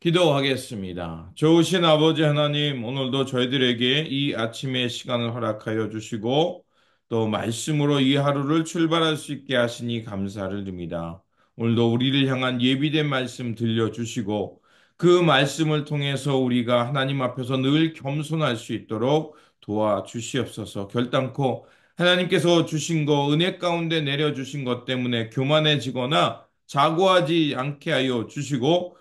기도하겠습니다. 좋으신 아버지 하나님, 오늘도 저희들에게 이 아침의 시간을 허락하여 주시고, 또 말씀으로 이 하루를 출발할 수 있게 하시니 감사를 드립니다. 오늘도 우리를 향한 예비된 말씀 들려주시고, 그 말씀을 통해서 우리가 하나님 앞에서 늘 겸손할 수 있도록 도와주시옵소서. 결단코 하나님께서 주신 거, 은혜 가운데 내려주신 것 때문에 교만해지거나 자고하지 않게 하여 주시고,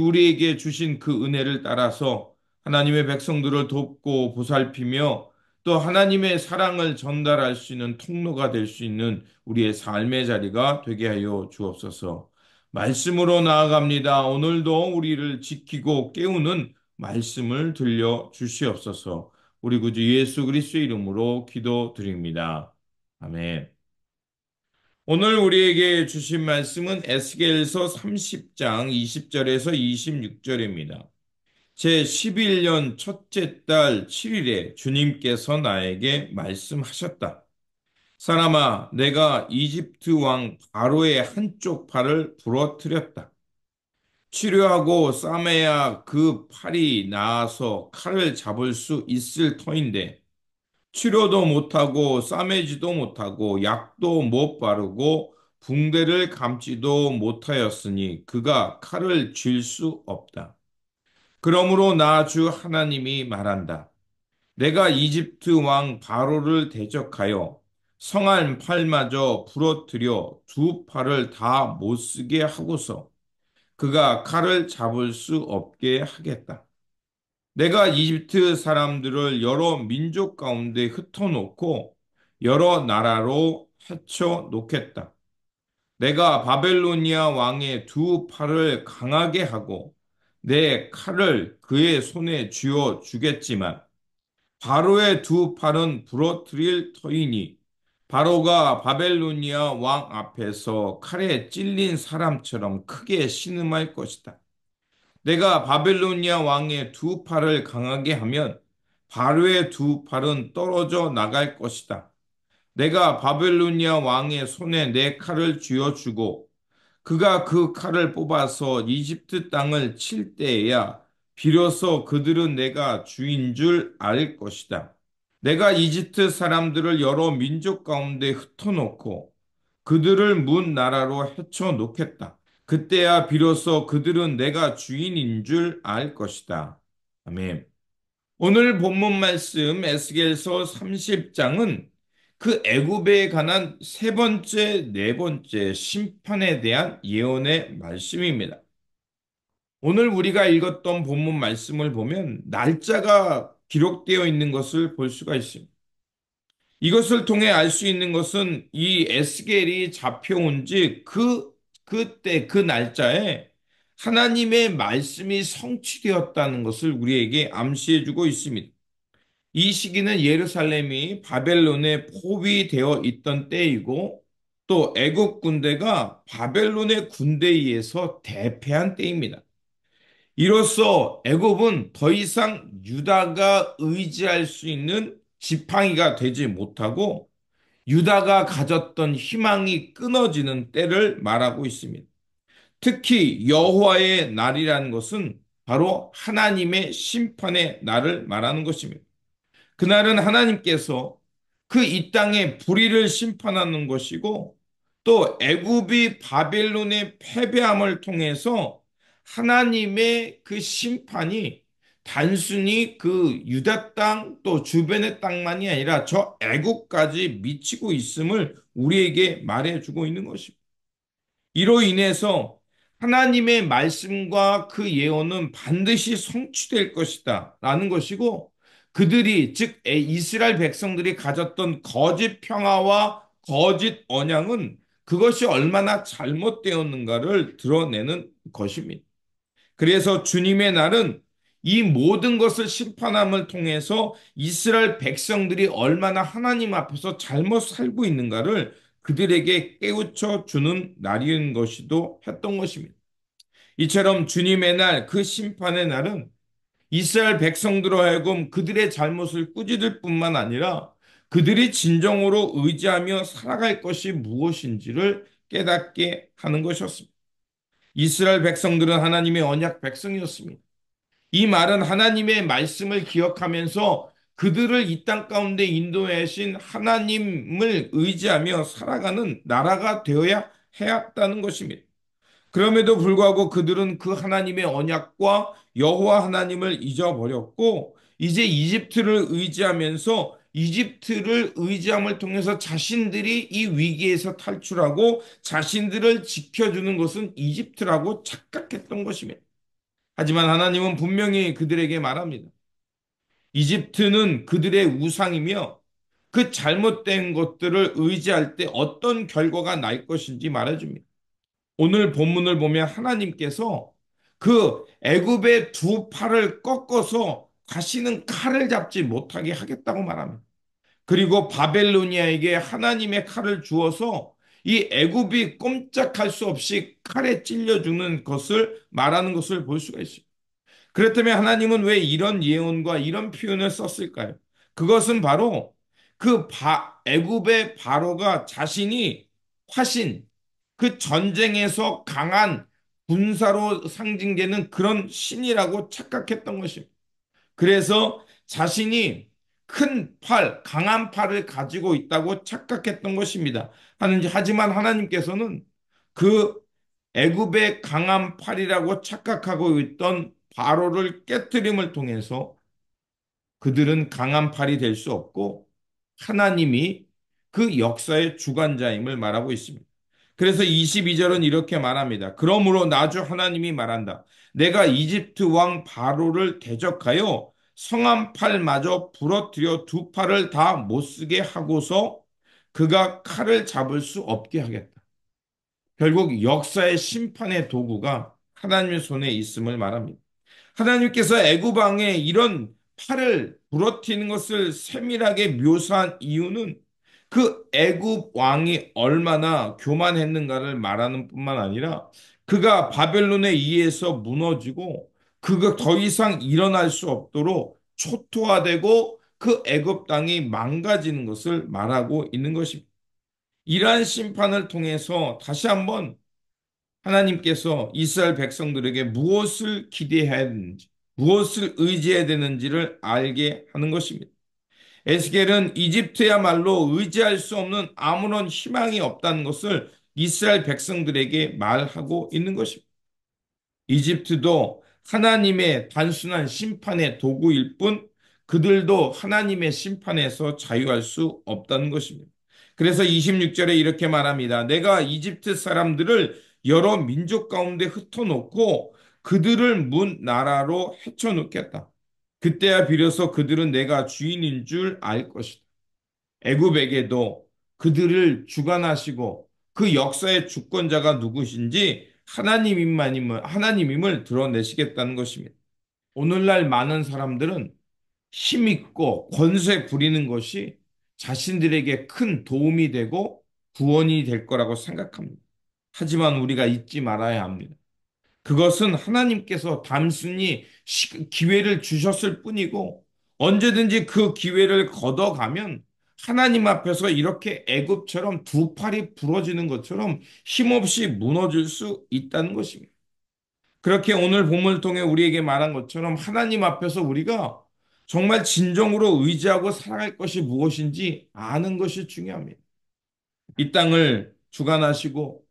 우리에게 주신 그 은혜를 따라서 하나님의 백성들을 돕고 보살피며 또 하나님의 사랑을 전달할 수 있는 통로가 될 수 있는 우리의 삶의 자리가 되게 하여 주옵소서. 말씀으로 나아갑니다. 오늘도 우리를 지키고 깨우는 말씀을 들려 주시옵소서. 우리 구주 예수 그리스도의 이름으로 기도드립니다. 아멘. 오늘 우리에게 주신 말씀은 에스겔서 30장 20절에서 26절입니다. 제 11년 첫째 달 7일에 주님께서 나에게 말씀하셨다. 사람아, 내가 이집트 왕 바로의 한쪽 팔을 부러뜨렸다. 치료하고 싸매야 그 팔이 나아서 칼을 잡을 수 있을 터인데 치료도 못하고 싸매지도 못하고 약도 못 바르고 붕대를 감지도 못하였으니 그가 칼을 쥘 수 없다. 그러므로 나 주 하나님이 말한다. 내가 이집트 왕 바로를 대적하여 성한 팔마저 부러뜨려 두 팔을 다 못쓰게 하고서 그가 칼을 잡을 수 없게 하겠다. 내가 이집트 사람들을 여러 민족 가운데 흩어놓고 여러 나라로 헤쳐 놓겠다. 내가 바벨로니아 왕의 두 팔을 강하게 하고 내 칼을 그의 손에 쥐어 주겠지만 바로의 두 팔은 부러뜨릴 터이니 바로가 바벨로니아 왕 앞에서 칼에 찔린 사람처럼 크게 신음할 것이다. 내가 바벨로니아 왕의 두 팔을 강하게 하면 바로의 두 팔은 떨어져 나갈 것이다. 내가 바벨로니아 왕의 손에 내 칼을 쥐어주고 그가 그 칼을 뽑아서 이집트 땅을 칠 때에야 비로소 그들은 내가 주인 줄 알 것이다. 내가 이집트 사람들을 여러 민족 가운데 흩어놓고 그들을 문 나라로 헤쳐 놓겠다. 그때야 비로소 그들은 내가 주인인 줄 알 것이다. 아멘. 오늘 본문 말씀 에스겔서 30장은 그 애굽에 관한 세 번째, 네 번째 심판에 대한 예언의 말씀입니다. 오늘 우리가 읽었던 본문 말씀을 보면 날짜가 기록되어 있는 것을 볼 수가 있습니다. 이것을 통해 알 수 있는 것은 이 에스겔이 잡혀온 그때 그 날짜에 하나님의 말씀이 성취되었다는 것을 우리에게 암시해 주고 있습니다. 이 시기는 예루살렘이 바벨론에 포위되어 있던 때이고 또 애국 군대가 바벨론의 군대에 의해서 대패한 때입니다. 이로써 애굽은 더 이상 유다가 의지할 수 있는 지팡이가 되지 못하고 유다가 가졌던 희망이 끊어지는 때를 말하고 있습니다. 특히 여호와의 날이라는 것은 바로 하나님의 심판의 날을 말하는 것입니다. 그날은 하나님께서 그 이 땅의 불의를 심판하는 것이고 또 애굽이 바벨론의 패배함을 통해서 하나님의 그 심판이 단순히 그 유다 땅 또 주변의 땅만이 아니라 저 애굽까지 미치고 있음을 우리에게 말해주고 있는 것입니다. 이로 인해서 하나님의 말씀과 그 예언은 반드시 성취될 것이다 라는 것이고 그들이 즉 이스라엘 백성들이 가졌던 거짓 평화와 거짓 언양은 그것이 얼마나 잘못되었는가를 드러내는 것입니다. 그래서 주님의 날은 이 모든 것을 심판함을 통해서 이스라엘 백성들이 얼마나 하나님 앞에서 잘못 살고 있는가를 그들에게 깨우쳐 주는 날인 것이도 했던 것입니다. 이처럼 주님의 날, 그 심판의 날은 이스라엘 백성들로 하여금 그들의 잘못을 꾸짖을 뿐만 아니라 그들이 진정으로 의지하며 살아갈 것이 무엇인지를 깨닫게 하는 것이었습니다. 이스라엘 백성들은 하나님의 언약 백성이었습니다. 이 말은 하나님의 말씀을 기억하면서 그들을 이 땅 가운데 인도해 신 하나님을 의지하며 살아가는 나라가 되어야 해왔다는 것입니다. 그럼에도 불구하고 그들은 그 하나님의 언약과 여호와 하나님을 잊어버렸고 이제 이집트를 의지하면서 이집트를 의지함을 통해서 자신들이 이 위기에서 탈출하고 자신들을 지켜주는 것은 이집트라고 착각했던 것입니다. 하지만 하나님은 분명히 그들에게 말합니다. 이집트는 그들의 우상이며 그 잘못된 것들을 의지할 때 어떤 결과가 날 것인지 말해줍니다. 오늘 본문을 보면 하나님께서 그 애굽의 두 팔을 꺾어서 다시는 칼을 잡지 못하게 하겠다고 말합니다. 그리고 바벨로니아에게 하나님의 칼을 주어서 이 애굽이 꼼짝할 수 없이 칼에 찔려 죽는 것을 말하는 것을 볼 수가 있습니다. 그렇다면 하나님은 왜 이런 예언과 이런 표현을 썼을까요? 그것은 바로 애굽의 바로가 자신이 화신, 그 전쟁에서 강한 군사로 상징되는 그런 신이라고 착각했던 것입니다. 그래서 자신이 큰 팔, 강한 팔을 가지고 있다고 착각했던 것입니다. 하지만 하나님께서는 그 애굽의 강한 팔이라고 착각하고 있던 바로를 깨뜨림을 통해서 그들은 강한 팔이 될 수 없고 하나님이 그 역사의 주관자임을 말하고 있습니다. 그래서 22절은 이렇게 말합니다. 그러므로 나주 하나님이 말한다. 내가 이집트 왕 바로를 대적하여 성한 팔마저 부러뜨려 두 팔을 다 못쓰게 하고서 그가 칼을 잡을 수 없게 하겠다. 결국 역사의 심판의 도구가 하나님의 손에 있음을 말합니다. 하나님께서 애굽 왕의 이런 팔을 부러뜨리는 것을 세밀하게 묘사한 이유는 그 애굽 왕이 얼마나 교만했는가를 말하는 뿐만 아니라 그가 바벨론에 의해서 무너지고 그가 더 이상 일어날 수 없도록 초토화되고 그 애굽 땅이 망가지는 것을 말하고 있는 것입니다. 이러한 심판을 통해서 다시 한번 하나님께서 이스라엘 백성들에게 무엇을 기대해야 되는지, 무엇을 의지해야 되는지를 알게 하는 것입니다. 에스겔은 이집트야말로 의지할 수 없는 아무런 희망이 없다는 것을 이스라엘 백성들에게 말하고 있는 것입니다. 이집트도 하나님의 단순한 심판의 도구일 뿐 그들도 하나님의 심판에서 자유할 수 없다는 것입니다. 그래서 26절에 이렇게 말합니다. 내가 이집트 사람들을 여러 민족 가운데 흩어놓고 그들을 문 나라로 헤쳐놓겠다. 그때야 비로소 그들은 내가 주인인 줄 알 것이다. 애굽에게도 그들을 주관하시고 그 역사의 주권자가 누구신지 하나님임을 드러내시겠다는 것입니다. 오늘날 많은 사람들은 힘있고 권세 부리는 것이 자신들에게 큰 도움이 되고 구원이 될 거라고 생각합니다. 하지만 우리가 잊지 말아야 합니다. 그것은 하나님께서 단순히 기회를 주셨을 뿐이고 언제든지 그 기회를 걷어가면 하나님 앞에서 이렇게 애굽처럼 두 팔이 부러지는 것처럼 힘없이 무너질 수 있다는 것입니다. 그렇게 오늘 본문을 통해 우리에게 말한 것처럼 하나님 앞에서 우리가 정말 진정으로 의지하고 살아갈 것이 무엇인지 아는 것이 중요합니다. 이 땅을 주관하시고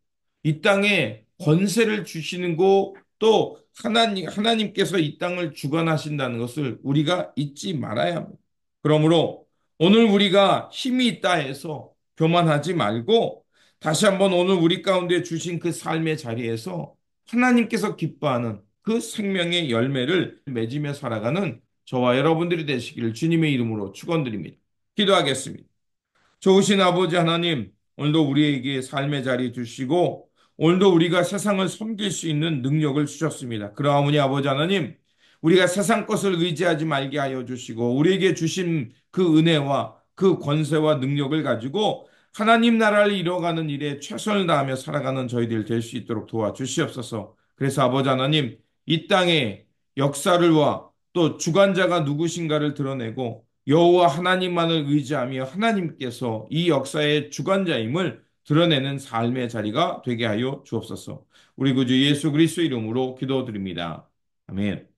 이 땅에 권세를 주시는 거 또 하나님께서 이 땅을 주관하신다는 것을 우리가 잊지 말아야 합니다. 그러므로 오늘 우리가 힘이 있다 해서 교만하지 말고 다시 한번 오늘 우리 가운데 주신 그 삶의 자리에서 하나님께서 기뻐하는 그 생명의 열매를 맺으며 살아가는 저와 여러분들이 되시기를 주님의 이름으로 축원드립니다. 기도하겠습니다. 좋으신 아버지 하나님, 오늘도 우리에게 삶의 자리 주시고, 오늘도 우리가 세상을 섬길 수 있는 능력을 주셨습니다. 그러하오니 아버지 하나님, 우리가 세상 것을 의지하지 말게 하여 주시고, 우리에게 주신 그 은혜와 그 권세와 능력을 가지고 하나님 나라를 이뤄가는 일에 최선을 다하며 살아가는 저희들 될 수 있도록 도와주시옵소서. 그래서 아버지 하나님, 이 땅에 역사를와 또 주관자가 누구신가를 드러내고 여호와 하나님만을 의지하며 하나님께서 이 역사의 주관자임을 드러내는 삶의 자리가 되게 하여 주옵소서. 우리 구주 예수 그리스도 이름으로 기도드립니다. 아멘.